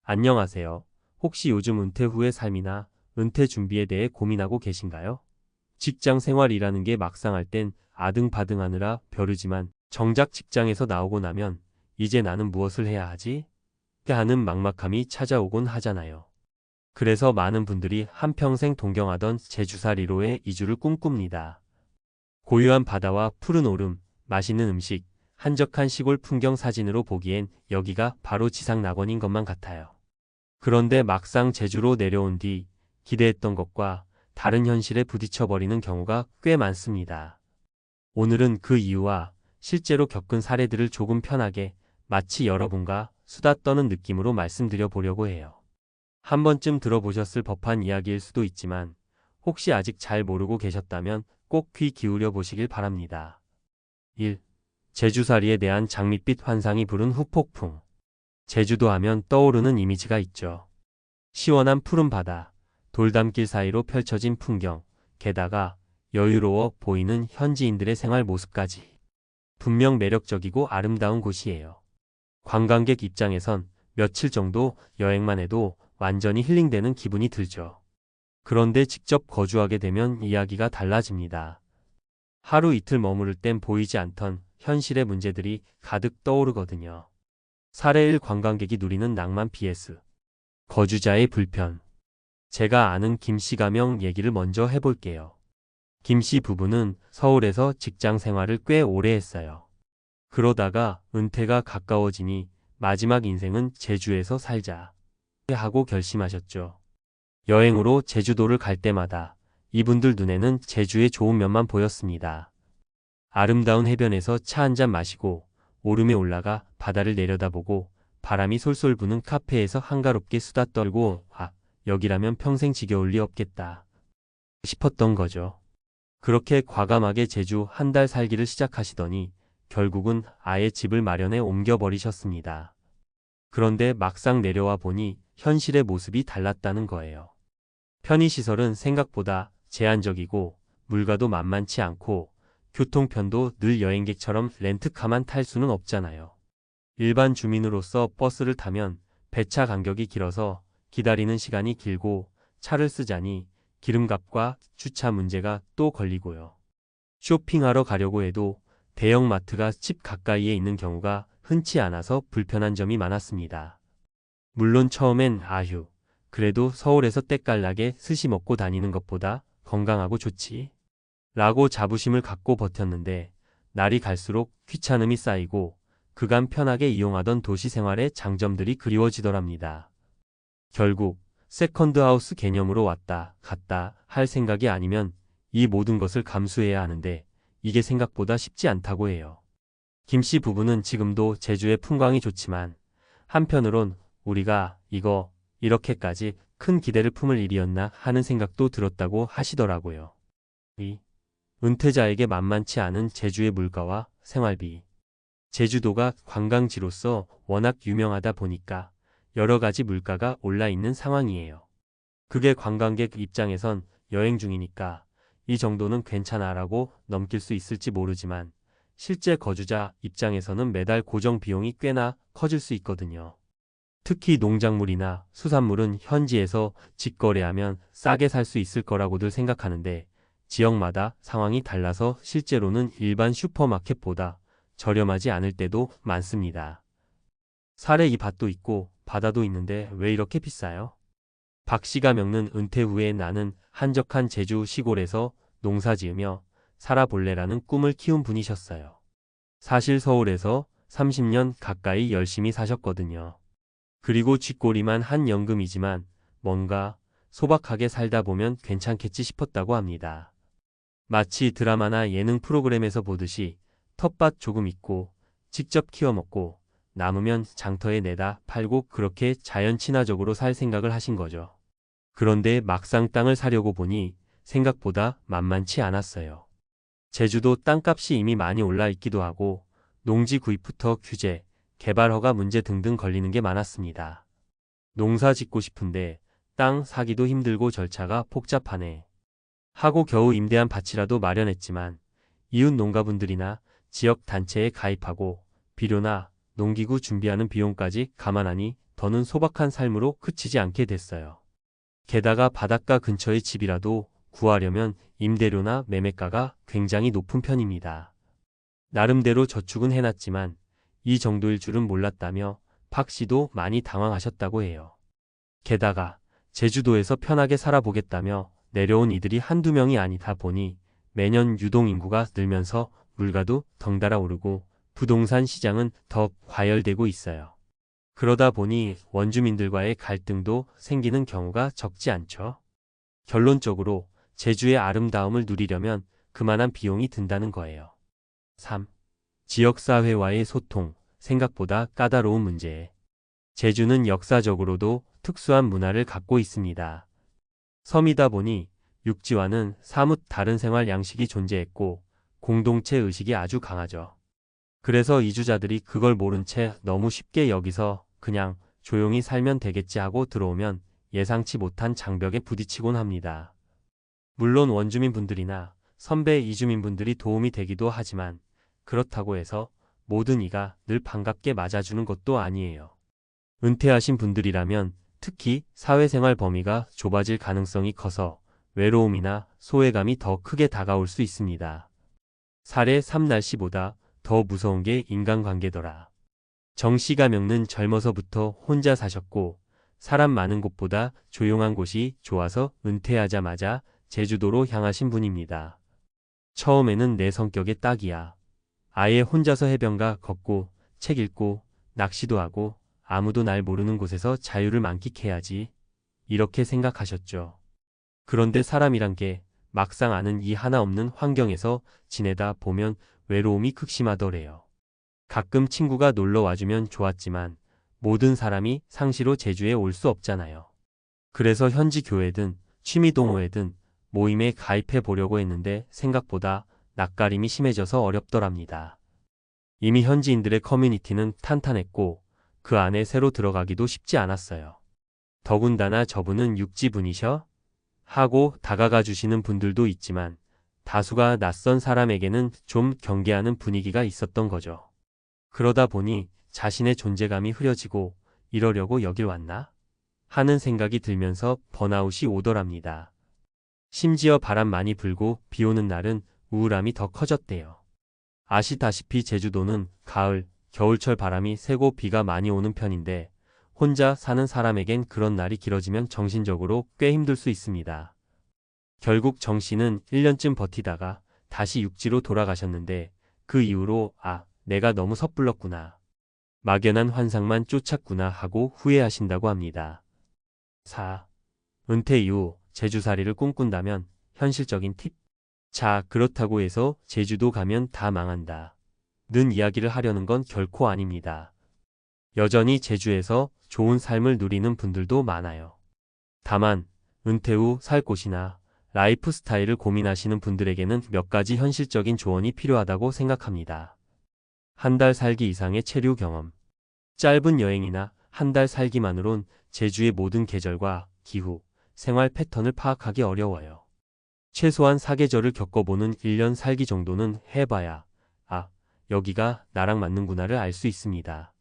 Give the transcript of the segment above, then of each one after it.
안녕하세요. 혹시 요즘 은퇴 후의 삶이나 은퇴 준비에 대해 고민하고 계신가요? 직장 생활이라는 게 막상 할 땐 아등바등하느라 벼르지만 정작 직장에서 나오고 나면 이제 나는 무엇을 해야 하지? 하는 막막함이 찾아오곤 하잖아요. 그래서 많은 분들이 한평생 동경하던 제주살이로의 이주를 꿈꿉니다. 고요한 바다와 푸른 오름, 맛있는 음식, 한적한 시골 풍경 사진으로 보기엔 여기가 바로 지상 낙원인 것만 같아요. 그런데 막상 제주로 내려온 뒤 기대했던 것과 다른 현실에 부딪혀버리는 경우가 꽤 많습니다. 오늘은 그 이유와 실제로 겪은 사례들을 조금 편하게 마치 여러분과 수다 떠는 느낌으로 말씀드려 보려고 해요. 한 번쯤 들어보셨을 법한 이야기일 수도 있지만 혹시 아직 잘 모르고 계셨다면 꼭 귀 기울여 보시길 바랍니다. 1. 제주살이에 대한 장밋빛 환상이 부른 후폭풍. 제주도 하면 떠오르는 이미지가 있죠. 시원한 푸른 바다, 돌담길 사이로 펼쳐진 풍경, 게다가 여유로워 보이는 현지인들의 생활 모습까지. 분명 매력적이고 아름다운 곳이에요. 관광객 입장에선 며칠 정도 여행만 해도 완전히 힐링되는 기분이 들죠. 그런데 직접 거주하게 되면 이야기가 달라집니다. 하루 이틀 머무를 땐 보이지 않던 현실의 문제들이 가득 떠오르거든요. 사례 1 관광객이 누리는 낭만 vs 거주자의 불편. 제가 아는 김씨 가명 얘기를 먼저 해볼게요. 김씨 부부는 서울에서 직장 생활을 꽤 오래 했어요. 그러다가 은퇴가 가까워지니 마지막 인생은 제주에서 살자 하고 결심하셨죠. 여행으로 제주도를 갈 때마다 이분들 눈에는 제주의 좋은 면만 보였습니다. 아름다운 해변에서 차 한잔 마시고 오름에 올라가 바다를 내려다보고 바람이 솔솔 부는 카페에서 한가롭게 수다 떨고 여기라면 평생 지겨울 리 없겠다 싶었던 거죠. 그렇게 과감하게 제주 한 달 살기를 시작하시더니 결국은 아예 집을 마련해 옮겨버리셨습니다. 그런데 막상 내려와 보니 현실의 모습이 달랐다는 거예요. 편의시설은 생각보다 제한적이고 물가도 만만치 않고 교통편도 늘 여행객처럼 렌트카만 탈 수는 없잖아요. 일반 주민으로서 버스를 타면 배차 간격이 길어서 기다리는 시간이 길고 차를 쓰자니 기름값과 주차 문제가 또 걸리고요. 쇼핑하러 가려고 해도 대형마트가 집 가까이에 있는 경우가 흔치 않아서 불편한 점이 많았습니다. 물론 처음엔 그래도 서울에서 때깔나게 스시 먹고 다니는 것보다 건강하고 좋지 라고 자부심을 갖고 버텼는데 날이 갈수록 귀찮음이 쌓이고 그간 편하게 이용하던 도시 생활의 장점들이 그리워지더랍니다. 결국 세컨드하우스 개념으로 왔다 갔다 할 생각이 아니면 이 모든 것을 감수해야 하는데 이게 생각보다 쉽지 않다고 해요. 김씨 부부는 지금도 제주의 풍광이 좋지만 한편으론 우리가 이렇게까지 큰 기대를 품을 일이었나 하는 생각도 들었다고 하시더라고요. 은퇴자에게 만만치 않은 제주의 물가와 생활비. 제주도가 관광지로서 워낙 유명하다 보니까 여러 가지 물가가 올라 있는 상황이에요. 그게 관광객 입장에선 여행 중이니까 이 정도는 괜찮아라고 넘길 수 있을지 모르지만 실제 거주자 입장에서는 매달 고정 비용이 꽤나 커질 수 있거든요. 특히 농작물이나 수산물은 현지에서 직거래하면 싸게 살 수 있을 거라고들 생각하는데 지역마다 상황이 달라서 실제로는 일반 슈퍼마켓보다 저렴하지 않을 때도 많습니다. 사례 이 밭도 있고 바다도 있는데 왜 이렇게 비싸요? 박 씨가 겪는 은퇴 후에 나는 한적한 제주 시골에서 농사지으며 살아볼래라는 꿈을 키운 분이셨어요. 사실 서울에서 30년 가까이 열심히 사셨거든요. 그리고 쥐꼬리만 한 연금이지만 뭔가 소박하게 살다 보면 괜찮겠지 싶었다고 합니다. 마치 드라마나 예능 프로그램에서 보듯이 텃밭 조금 있고 직접 키워 먹고 남으면 장터에 내다 팔고 그렇게 자연 친화적으로 살 생각을 하신 거죠. 그런데 막상 땅을 사려고 보니 생각보다 만만치 않았어요. 제주도 땅값이 이미 많이 올라 있기도 하고 농지 구입부터 규제, 개발 허가 문제 등등 걸리는 게 많았습니다. 농사 짓고 싶은데 땅 사기도 힘들고 절차가 복잡하네 하고 겨우 임대한 밭이라도 마련했지만 이웃 농가분들이나 지역 단체에 가입하고 비료나 농기구 준비하는 비용까지 감안하니 더는 소박한 삶으로 그치지 않게 됐어요. 게다가 바닷가 근처의 집이라도 구하려면 임대료나 매매가가 굉장히 높은 편입니다. 나름대로 저축은 해놨지만 이 정도일 줄은 몰랐다며 박 씨도 많이 당황하셨다고 해요. 게다가 제주도에서 편하게 살아보겠다며 내려온 이들이 한두 명이 아니다 보니 매년 유동인구가 늘면서 물가도 덩달아 오르고 부동산 시장은 더 과열되고 있어요. 그러다 보니 원주민들과의 갈등도 생기는 경우가 적지 않죠. 결론적으로 제주의 아름다움을 누리려면 그만한 비용이 든다는 거예요. 3. 지역사회와의 소통, 생각보다 까다로운 문제. 제주는 역사적으로도 특수한 문화를 갖고 있습니다. 섬이다 보니 육지와는 사뭇 다른 생활 양식이 존재했고 공동체 의식이 아주 강하죠. 그래서 이주자들이 그걸 모른 채 너무 쉽게 여기서 그냥 조용히 살면 되겠지 하고 들어오면 예상치 못한 장벽에 부딪히곤 합니다. 물론 원주민분들이나 선배 이주민분들이 도움이 되기도 하지만 그렇다고 해서 모든 이가 늘 반갑게 맞아주는 것도 아니에요. 은퇴하신 분들이라면 특히 사회생활 범위가 좁아질 가능성이 커서 외로움이나 소외감이 더 크게 다가올 수 있습니다. 사례 3. 날씨보다 더 무서운 게 인간관계더라. 정 씨가 명는 젊어서부터 혼자 사셨고 사람 많은 곳보다 조용한 곳이 좋아서 은퇴하자마자 제주도로 향하신 분입니다. 처음에는 내 성격에 딱이야. 아예 혼자서 해변가 걷고 책 읽고 낚시도 하고 아무도 날 모르는 곳에서 자유를 만끽해야지. 이렇게 생각하셨죠. 그런데 사람이란 게 막상 아는 이 하나 없는 환경에서 지내다 보면 외로움이 극심하더래요. 가끔 친구가 놀러 와주면 좋았지만 모든 사람이 상시로 제주에 올 수 없잖아요. 그래서 현지 교회든 취미 동호회든 모임에 가입해 보려고 했는데 생각보다 낯가림이 심해져서 어렵더랍니다. 이미 현지인들의 커뮤니티는 탄탄했고 그 안에 새로 들어가기도 쉽지 않았어요. 더군다나 저분은 육지분이셔? 하고 다가가 주시는 분들도 있지만 다수가 낯선 사람에게는 좀 경계하는 분위기가 있었던 거죠. 그러다 보니 자신의 존재감이 흐려지고 이러려고 여길 왔나? 하는 생각이 들면서 번아웃이 오더랍니다. 심지어 바람 많이 불고 비 오는 날은 우울함이 더 커졌대요. 아시다시피 제주도는 가을, 겨울철 바람이 세고 비가 많이 오는 편인데 혼자 사는 사람에겐 그런 날이 길어지면 정신적으로 꽤 힘들 수 있습니다. 결국 정 씨는 1년쯤 버티다가 다시 육지로 돌아가셨는데 그 이후로 내가 너무 섣불렀구나. 막연한 환상만 쫓았구나 하고 후회하신다고 합니다. 4. 은퇴 이후 제주살이를 꿈꾼다면 현실적인 팁? 자, 그렇다고 해서 제주도 가면 다 망한다 는 이야기를 하려는 건 결코 아닙니다. 여전히 제주에서 좋은 삶을 누리는 분들도 많아요. 다만 은퇴 후 살 곳이나 라이프 스타일을 고민하시는 분들에게는 몇 가지 현실적인 조언이 필요하다고 생각합니다. 한 달 살기 이상의 체류 경험. 짧은 여행이나 한 달 살기만으론 제주의 모든 계절과 기후, 생활 패턴을 파악하기 어려워요. 최소한 사계절을 겪어보는 1년 살기 정도는 해봐야 여기가 나랑 맞는구나를 알 수 있습니다.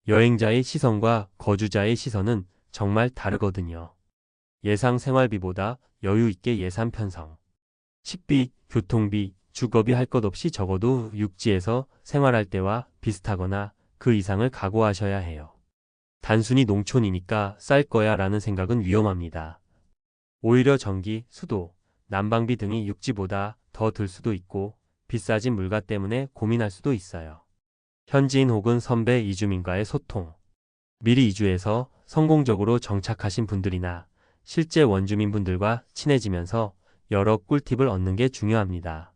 여행자의 시선과 거주자의 시선은 정말 다르거든요. 예상 생활비보다 여유 있게 예산 편성. 식비, 교통비, 주거비 할 것 없이 적어도 육지에서 생활할 때와 비슷하거나 그 이상을 각오하셔야 해요. 단순히 농촌이니까 쌀 거야 라는 생각은 위험합니다. 오히려 전기, 수도, 난방비 등이 육지보다 더 들 수도 있고 비싸진 물가 때문에 고민할 수도 있어요. 현지인 혹은 선배 이주민과의 소통. 미리 이주해서 성공적으로 정착하신 분들이나 실제 원주민분들과 친해지면서 여러 꿀팁을 얻는 게 중요합니다.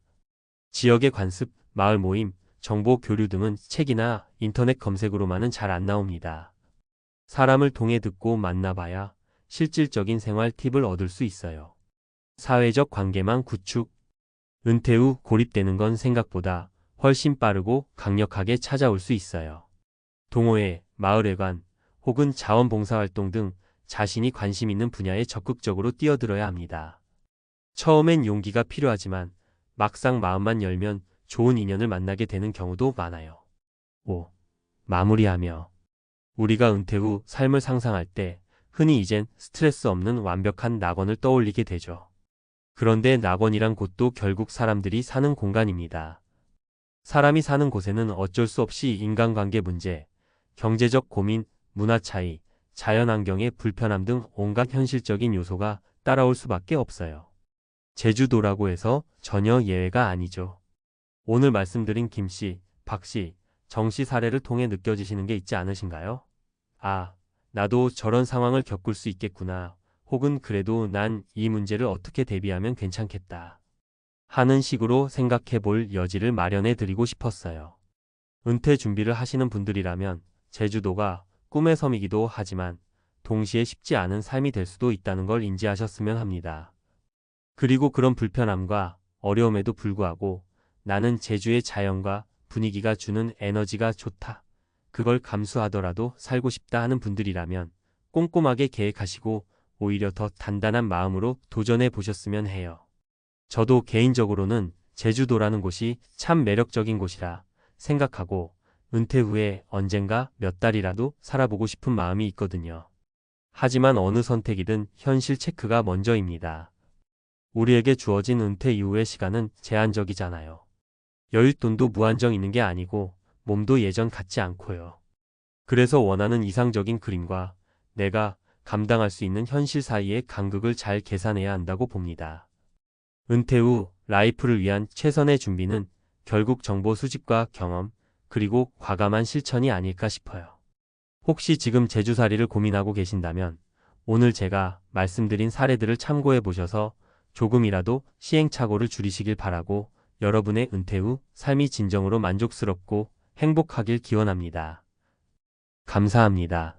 지역의 관습, 마을 모임, 정보 교류 등은 책이나 인터넷 검색으로만은 잘 안 나옵니다. 사람을 통해 듣고 만나봐야 실질적인 생활 팁을 얻을 수 있어요. 사회적 관계망 구축. 은퇴 후 고립되는 건 생각보다 훨씬 빠르고 강력하게 찾아올 수 있어요. 동호회, 마을회관, 혹은 자원봉사활동 등 자신이 관심 있는 분야에 적극적으로 뛰어들어야 합니다. 처음엔 용기가 필요하지만 막상 마음만 열면 좋은 인연을 만나게 되는 경우도 많아요. 5. 마무리하며 우리가 은퇴 후 삶을 상상할 때 흔히 이젠 스트레스 없는 완벽한 낙원을 떠올리게 되죠. 그런데 낙원이란 곳도 결국 사람들이 사는 공간입니다. 사람이 사는 곳에는 어쩔 수 없이 인간관계 문제, 경제적 고민, 문화 차이, 자연환경의 불편함 등 온갖 현실적인 요소가 따라올 수밖에 없어요. 제주도라고 해서 전혀 예외가 아니죠. 오늘 말씀드린 김씨, 박씨, 정씨 사례를 통해 느껴지시는 게 있지 않으신가요? 아, 나도 저런 상황을 겪을 수 있겠구나. 혹은 그래도 난 이 문제를 어떻게 대비하면 괜찮겠다. 하는 식으로 생각해 볼 여지를 마련해 드리고 싶었어요. 은퇴 준비를 하시는 분들이라면 제주도가 꿈의 섬이기도 하지만 동시에 쉽지 않은 삶이 될 수도 있다는 걸 인지하셨으면 합니다. 그리고 그런 불편함과 어려움에도 불구하고 나는 제주의 자연과 분위기가 주는 에너지가 좋다. 그걸 감수하더라도 살고 싶다 하는 분들이라면 꼼꼼하게 계획하시고 오히려 더 단단한 마음으로 도전해 보셨으면 해요. 저도 개인적으로는 제주도라는 곳이 참 매력적인 곳이라 생각하고 은퇴 후에 언젠가 몇 달이라도 살아보고 싶은 마음이 있거든요. 하지만 어느 선택이든 현실 체크가 먼저입니다. 우리에게 주어진 은퇴 이후의 시간은 제한적이잖아요. 여윳돈도 무한정 있는 게 아니고 몸도 예전 같지 않고요. 그래서 원하는 이상적인 그림과 내가 감당할 수 있는 현실 사이의 간극을 잘 계산해야 한다고 봅니다. 은퇴 후 라이프를 위한 최선의 준비는 결국 정보 수집과 경험, 그리고 과감한 실천이 아닐까 싶어요. 혹시 지금 제주살이를 고민하고 계신다면 오늘 제가 말씀드린 사례들을 참고해 보셔서 조금이라도 시행착오를 줄이시길 바라고 여러분의 은퇴 후 삶이 진정으로 만족스럽고 행복하길 기원합니다. 감사합니다.